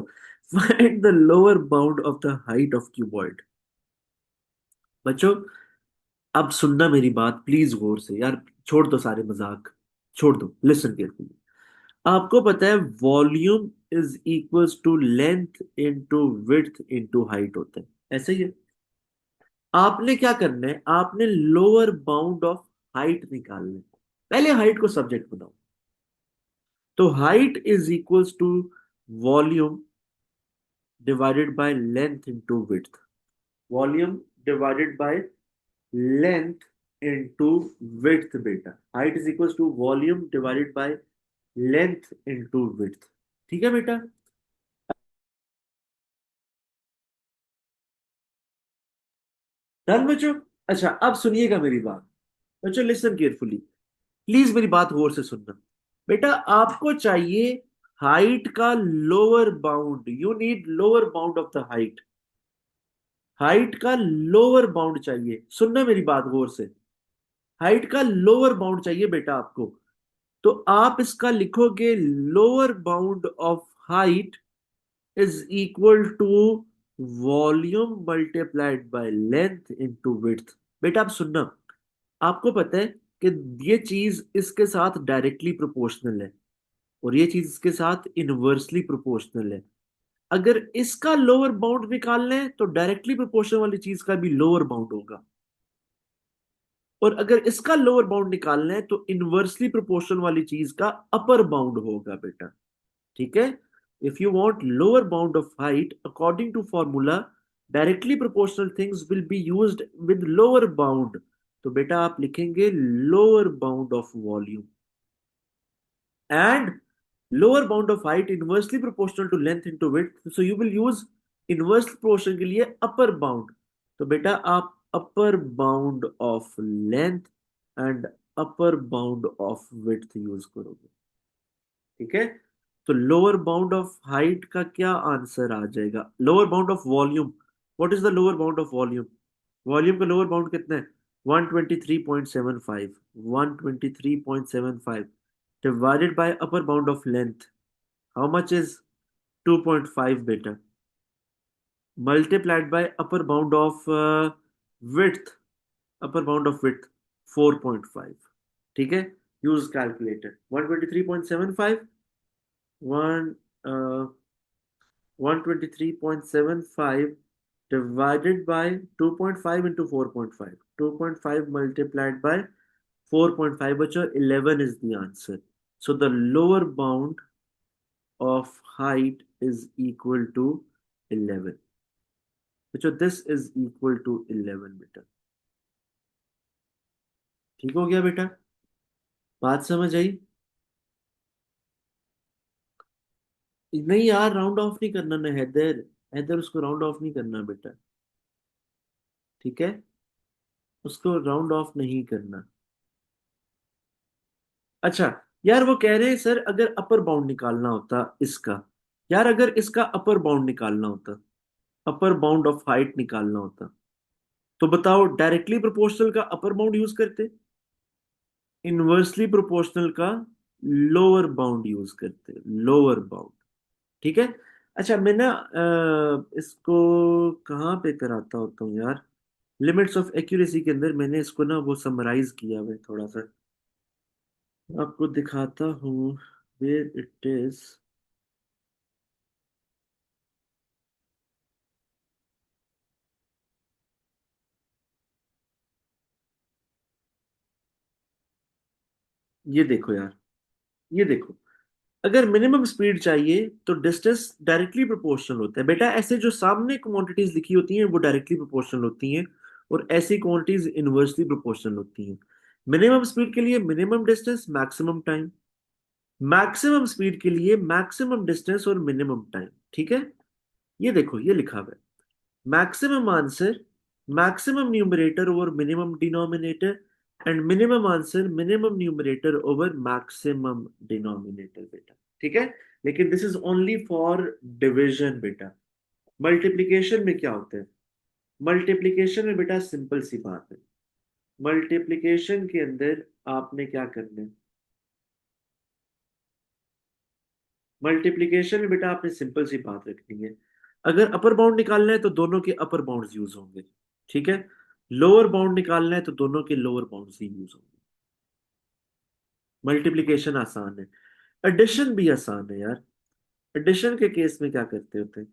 Speaker 1: Find the lower bound of the height of cuboid. बच्चों अब सुनना मेरी बात प्लीज गौर से यार। छोड़ दो सारे मजाक। छोड़ दो लिसन केयरफुली। आपको पता है volume is equals to length into width into height होता है। ऐसे ही है। आपने क्या करना है? आपने लोअर बाउंड ऑफ हाइट निकालना है। पहले हाइट को सब्जेक्ट बनाओ। तो height is equals to volume divided by length into width. Volume divided by length into width बेटा। Height is equals to volume divided by length into width. ठीक है बेटा। डन बच्चों। अच्छा अब सुनिएगा मेरी बात। बच्चों लिसन केयरफुली। प्लीज मेरी बात गौर से सुनना। बेटा आपको चाहिए हाइट का lower bound. You need lower bound of the height. Height का लोअर बाउंड चाहिए। सुनना मेरी बात गौर से। हाइट का लोअर बाउंड चाहिए बेटा आपको। तो आप इसका लिखोगे lower bound of height is equal to volume multiplied by length into width. बेटा आप सुनना। आपको पता है कि ये चीज इसके साथ डायरेक्टली प्रोपोर्शनल है और ये चीज इसके साथ इनवर्सली प्रोपोर्शनल है। अगर इसका लोअर बाउंड निकालना है तो डायरेक्टली प्रोपोर्शनल वाली चीज का भी लोअर बाउंड होगा। और अगर इसका लोअर बाउंड निकालना है तो इनवर्सली प्रोपोर्शनल वाली चीज का अपर बाउंड होगा बेटा। ठीक है। If you want lower bound of height according to formula directly proportional things will be used with lower bound. तो बेटा आप लिखेंगे lower bound of volume and lower bound of height inversely proportional to length into width. So you will use inverse proportion के लिए upper bound। तो बेटा आप upper bound of length and upper bound of width use करोगे। ठीक है। तो lower bound of height का क्या आंसर आ जाएगा? Lower bound of volume. What is the lower bound of volume? Volume का लोअर बाउंड कितना है? 123.75। 123.75 divided by upper bound of length. How much is 2.5 beta? Multiplied by upper bound of width. Upper bound of width 4.5। ठीक है। Use calculator 123.75 1 123.75 divided by 2.5 into 4.5। 2.5 multiplied by 4.5 बच्चों 11 is the answer। So the lower bound of height is equal to 11। बच्चों this is equal to 11 बेटा। ठीक हो गया बेटा। बात समझ आई? नहीं यार राउंड ऑफ नहीं करना ना हैदर। हैदर उसको राउंड ऑफ नहीं करना बेटा। ठीक है, उसको राउंड ऑफ नहीं करना। अच्छा, यार वो कह रहे हैं सर अगर अपर बाउंड निकालना होता इसका, यार अगर इसका अपर बाउंड निकालना होता, अपर बाउंड ऑफ हाइट निकालना होता, तो बताओ डायरेक्टली प्रोपोर्शनल का अपर बाउंड यूज करते, इनवर्सली प्रोपोर्शनल का लोअर बाउंड यूज करते, लोअर बाउंड। ठीक है। अच्छा मैं ना इसको कहाँ पे कराता होता हूँ यार, लिमिट्स ऑफ एक्यूरेसी के अंदर मैंने इसको ना वो समराइज किया हुआ है थोड़ा सा, आपको दिखाता हूँ वेयर इट इज। ये देखो यार, ये देखो, अगर मिनिमम स्पीड चाहिए तो डिस्टेंस डायरेक्टली प्रोपोर्शनल होता है बेटा, ऐसे जो सामने क्वांटिटीज लिखी होती हैं वो डायरेक्टली प्रोपोर्शनल होती हैं, और ऐसी क्वांटिटीज इनवर्सली प्रोपोर्शनल होती हैं। मिनिमम स्पीड के लिए minimum distance maximum time, maximum speed के लिए मैक्सिमम डिस्टेंस और मिनिमम टाइम। ठीक है, ये देखो ये लिखा हुआ है, maximum answer maximum numerator over minimum denominator and minimum answer minimum numerator over maximum denominator बेटा। ठीक है, लेकिन this is only for division बेटा। मल्टीप्लिकेशन में क्या होता है, मल्टीप्लिकेशन में बेटा सिंपल सी बात है, मल्टीप्लिकेशन के अंदर आपने क्या करना है, मल्टीप्लिकेशन में बेटा आपने सिंपल सी बात रखनी है, अगर अपर बाउंड निकालना है तो दोनों के अपर बाउंड्स यूज होंगे। ठीक है, लोअर बाउंड निकालना है तो दोनों के लोअर बाउंड्स ही यूज होंगे। मल्टीप्लिकेशन आसान है, एडिशन भी आसान है यार। एडिशन के केस में क्या करते होते हैं,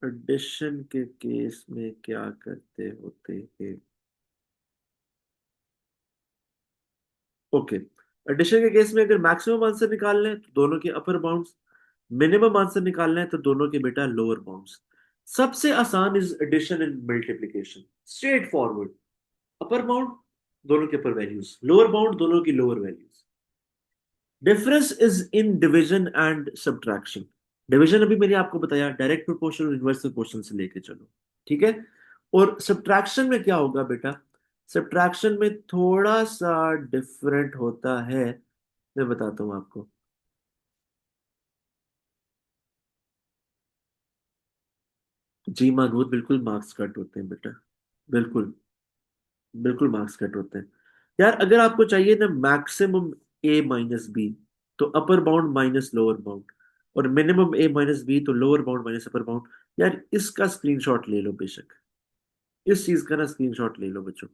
Speaker 1: एडिशन के केस में क्या करते होते हैं, ओके, एडिशन के केस में अगर मैक्सिमम आंसर निकालना है तो दोनों के अपर बाउंड्स, मिनिमम आंसर निकालना है तो दोनों के बेटा लोअर बाउंड्स। सबसे आसान is addition and multiplication, straight forward, upper bound दोनों के अपर वैल्यूज, लोअर बाउंड दोनों की lower values. Difference is in division and subtraction. Division अभी मैंने आपको बताया डायरेक्ट प्रोपोर्शन और इनवर्स प्रोपोर्शन से लेके चलो, ठीक है। और सब्ट्रैक्शन में क्या होगा बेटा, सब्ट्रैक्शन में थोड़ा सा डिफरेंट होता है, मैं बताता हूं आपको। जी मानूर, बिल्कुल मार्क्स कट होते हैं बेटा, बिल्कुल, बिल्कुल मार्क्स कट होते हैं। यार अगर आपको चाहिए ना मैक्सिमम ए माइनस बी, तो upper bound minus lower bound, और मिनिमम ए माइनस बी तो lower bound minus upper bound. यार इसका स्क्रीनशॉट ले लो बेशक, इस चीज का ना स्क्रीनशॉट ले लो बच्चों।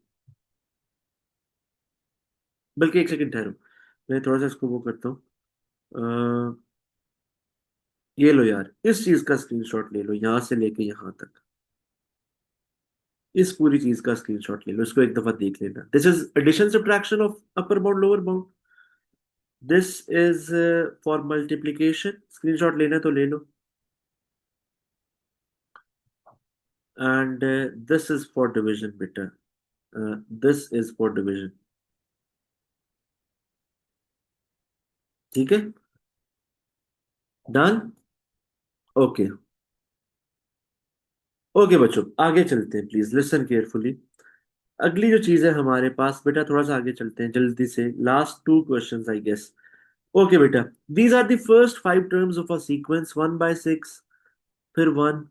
Speaker 1: बल्कि एक सेकंड ठहरो, मैं थोड़ा सा इसको वो करता हूँ। ये लो यार, इस चीज का स्क्रीनशॉट ले लो, यहां से लेके यहां तक, इस पूरी चीज का स्क्रीनशॉट ले लो, इसको एक दफा देख लेना। This is addition subtraction of upper bound lower bound, this is for multiplication, screenshot लेना है तो ले लो, and this is for division बेटा, दिस इज फॉर डिवीजन। ठीक है, डन, ओके। ओके बच्चों, आगे चलते हैं, प्लीज लिसन केयरफुली। अगली जो चीज है हमारे पास बेटा, थोड़ा सा आगे चलते हैं जल्दी से, last two questions I guess. Okay बेटा, these are the first five terms of a sequence, 1/6, फिर 1,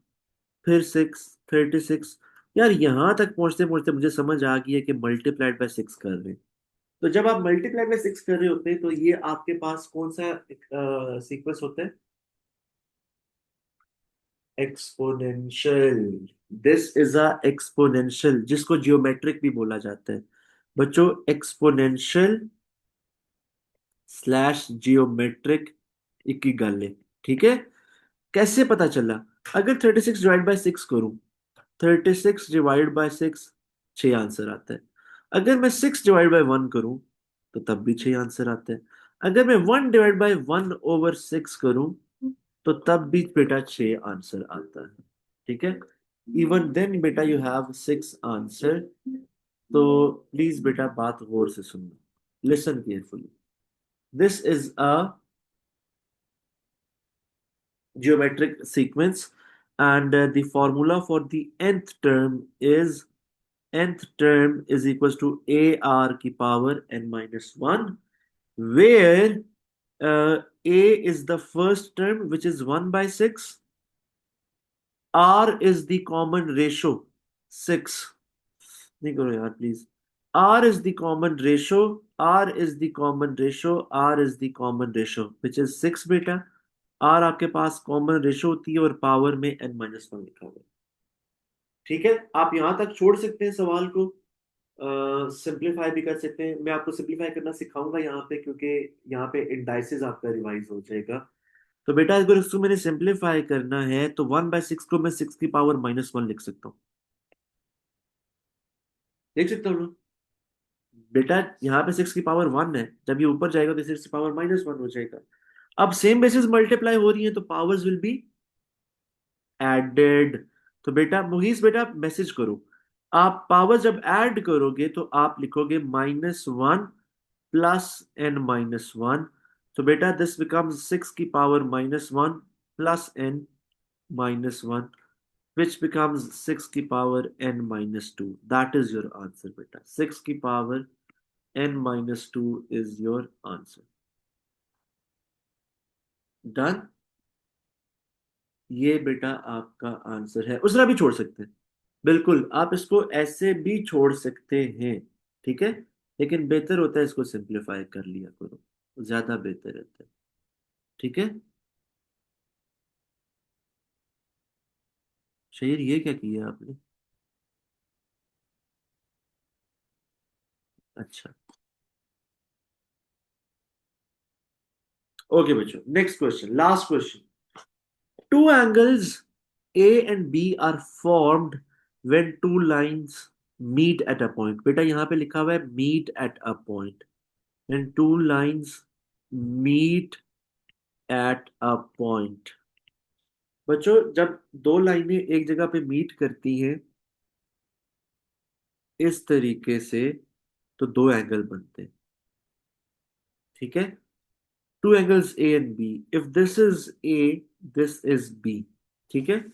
Speaker 1: फिर 6, 36। यार यहां तक पहुंचते पहुंचते मुझे समझ आ गई है कि मल्टीप्लाइड बाय 6 कर रहे हैं। तो जब आप मल्टीप्लाइड बाय 6 कर रहे होते हैं तो ये आपके पास कौन सा सीक्वेंस होता है, exponential. This is a exponential, जिसको जियोमेट्रिक भी बोला जाता है बच्चों, एक्सपोनेंशियल स्लैश जियोमेट्रिक, एक ही गल है। ठीक है, कैसे पता चला, अगर 36 डिवाइड बाय 6 करूं, 36 डिवाइड बाय 6 6 आंसर आता है। अगर मैं 6 डिवाइड बाय 1 करूं तो तब भी 6 आंसर आता है। अगर मैं 1 डिवाइड बाय 1/6 करूं तो तब भी बेटा 6 आंसर आता है। ठीक है, इवन देन बेटा यू हैव 6 आंसर। तो प्लीज बेटा बात गौर से सुनना, listen carefully. This is a geometric sequence and the formula for the nth term is equals to ar की power n minus 1, where a is the first term which is 1 by 6, r is the common ratio 6, नहीं करो यार please, r is the common ratio, r is the common ratio, r is the common ratio which is 6 बेटा। r आपके पास common ratio होती है और power में n minus one लिखा हुआ है। ठीक है, आप यहां तक छोड़ सकते हैं सवाल को, सिंप्लीफाई भी कर सकते हैं। मैं आपको सिंप्लीफाई करना सिखाऊंगा यहाँ पे, क्योंकि यहाँ पे इंडाइसिस आपका रिवाइज हो जाएगा। तो बेटा अगर इसको मैंने सिंप्लीफाई करना है तो 1/6 को मैं 6 की पावर माइनस वन लिख सकता हूँ, देख सकता हूँ ना? बेटा यहाँ पे 6 की पावर 1 है, जब ये ऊपर जाएगा तो 6 की पावर माइनस वन हो जाएगा। अब सेम बेसिस मल्टीप्लाई हो रही है तो पावर्स विल बी एडेड। तो बेटा मुगीस बेटा मैसेज करो, आप पावर जब ऐड करोगे तो आप लिखोगे -1 प्लस n माइनस वन। तो बेटा दिस बिकम्स 6 की power -1 plus n minus one, which becomes 6 की power n minus 2. That is your answer बेटा, 6 की power n minus 2 is your answer. Done? ये बेटा आपका आंसर है। उसरा भी छोड़ सकते हैं, बिल्कुल आप इसको ऐसे भी छोड़ सकते हैं, ठीक है, लेकिन बेहतर होता है इसको सिंप्लीफाई कर लिया करो, ज्यादा बेहतर रहता है। ठीक है, शहीर ये क्या किया आपने? अच्छा, ओके बच्चों, next question, last question. Two angles A and B are formed when two lines meet at a point। बेटा यहाँ पे लिखा हुआ है meet at a point। when two lines meet at a point, बच्चों जब दो लाइनें एक जगह पे मीट करती हैं इस तरीके से तो दो एंगल बनते हैं। ठीक है, two angles A and B, if this is A, this is B. ठीक है,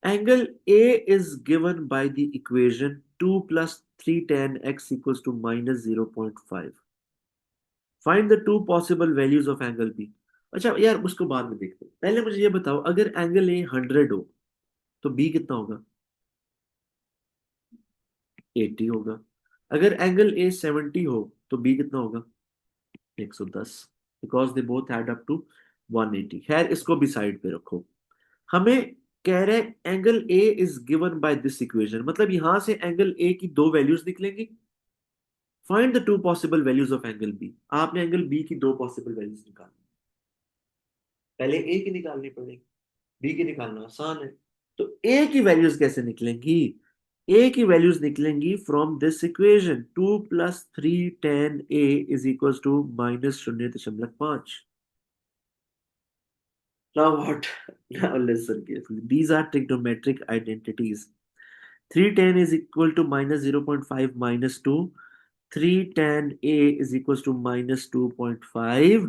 Speaker 1: angle A is given by the equation 2 plus 3 tan x equals to minus 0.5. Find the two possible values of angle B। अच्छा यार उसको बाद में देखते हैं, पहले मुझे ये बताओ अगर एंगल A 100 हो तो B कितना होगा? 80 होगा। अगर एंगल A 70 हो तो B कितना होगा? 110, because they both add up to 180। खैर इसको भी साइड पे रखो, हमें कह रहे हैं angle A is given by this equation, मतलब यहां से एंगल ए की दो वैल्यूज निकलेंगी। Find the two possible values of angle B. आपने एंगल बी की दो पॉसिबल वैल्यूज निकालनी, पहले ए की निकालनी पड़ेगी, बी की निकालना आसान है। तो ए की वैल्यूज कैसे निकलेंगी? ए की वैल्यूज निकलेंगी from this equation 2 plus 3 tan A is equal to -0.5। Now what? Now listen carefully. These are trigonometric identities. 3 tan is equal to -0.5 minus 2. 3 tan A is equals to -2.5,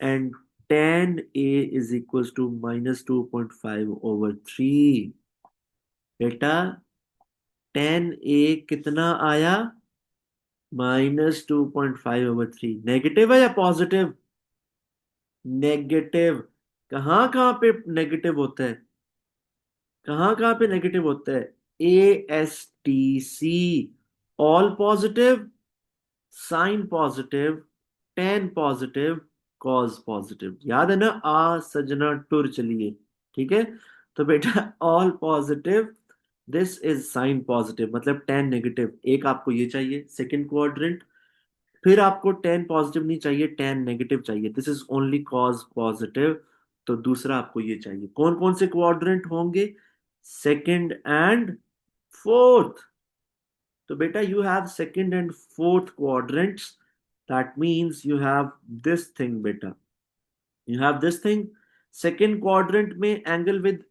Speaker 1: and tan A is equals to -2.5 over 3। बेटा tan A कितना आया? -2.5/3। Negative है या positive? Negative. कहाँ कहाँ पे negative होता है? कहाँ कहाँ पे नेगेटिव होता है? ASTC, all positive, sine positive, tan positive, cos positive. याद है ना, आ सजना टुर चलिए। ठीक है, तो बेटा all positive, this is sine positive, मतलब टेन नेगेटिव। एक आपको ये चाहिए सेकंड क्वाड्रेंट, फिर आपको टेन पॉजिटिव नहीं चाहिए, टेन नेगेटिव चाहिए, this is only cause positive. तो दूसरा आपको ये चाहिए। कौन कौन से क्वाड्रेंट होंगे? Second and fourth. तो बेटा you have second and fourth quadrants, that means you have this thing बेटा, you have this thing। second quadrant में angle with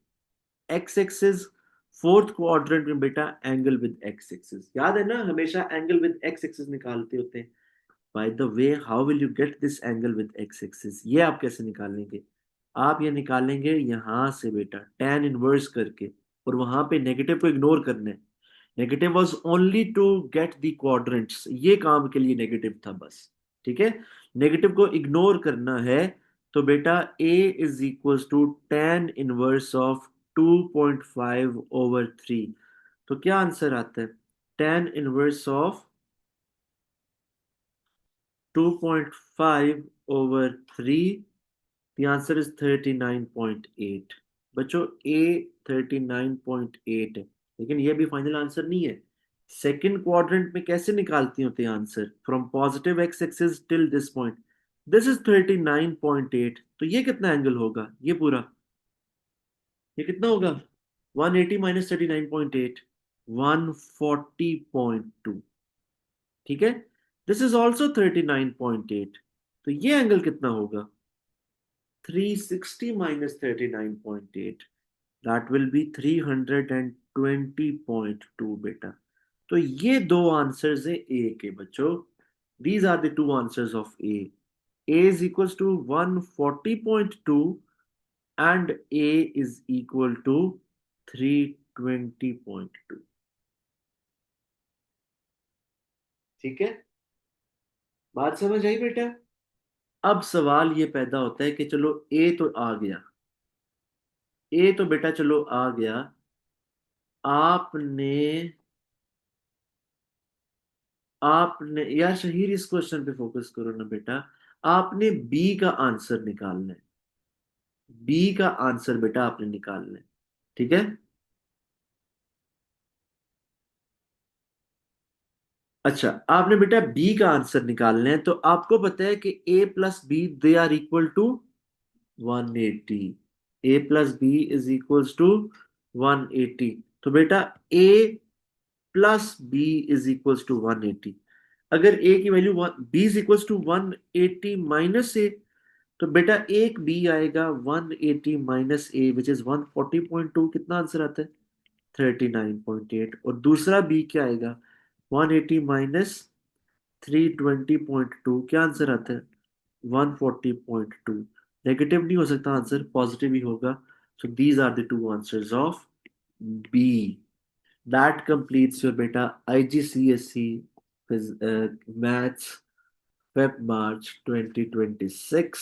Speaker 1: x axis, fourth quadrant में बेटा angle with x axis। याद है ना, हमेशा angle with x axis निकालते होते हैं। by the way, how will you get this angle with x axis, ये आप कैसे निकालेंगे? आप ये निकालेंगे यहां से बेटा tan इनवर्स करके, और वहां पे नेगेटिव को इग्नोर करना है। Negative was only to get the quadrants, ये काम के लिए नेगेटिव था बस। ठीक है, नेगेटिव को इग्नोर करना है। तो बेटा a is equal to tan inverse of 2.5/3। तो क्या आंसर आता है? tan inverse of 2.5/3, the answer is 39.8। बच्चों a 39.8 है, लेकिन ये भी फाइनल आंसर नहीं है। सेकंड क्वाड्रेंट में कैसे निकालती होते हैं answer? From positive x axis till this point, this is 39.8। तो ये कितना एंगल होगा ये पूरा? ये कितना होगा? 180 माइनस 39.8, 140.2। ठीक है, दिस इज ऑल्सो 39.8। तो ये एंगल कितना होगा? 360 minus 39.8, that will be 320.2 बेटा। तो ये दो आंसर्स है ए के बच्चों। These are the two answers of A. A is equal to 140.2 and A is equal to 320.2। ठीक है, बात समझ आई बेटा? अब सवाल ये पैदा होता है कि चलो ए तो आ गया, ए तो बेटा चलो आ गया। आपने आपने यार शहीर इस क्वेश्चन पे फोकस करो ना बेटा। आपने बी का आंसर निकालना है, बी का आंसर बेटा आपने निकालना है। ठीक है, अच्छा आपने बेटा बी का आंसर निकालना है, तो आपको पता है कि A plus B they are equal to 180। A plus B is equal to 180। तो बेटा A plus B is equal to 180। अगर ए की value B is equal to 180 minus A, तो बेटा एक बी आएगा 180 माइनस ए विच इज 140.2। कितना answer आता है? 39.8। और दूसरा बी क्या आएगा? 180 माइनस 320.2, क्या आंसर आता है? 140.2। नेगेटिव नहीं हो सकता आंसर, पॉजिटिव ही होगा। So these are the two answers of B. That completes your beta IGCSE maths Feb March 2026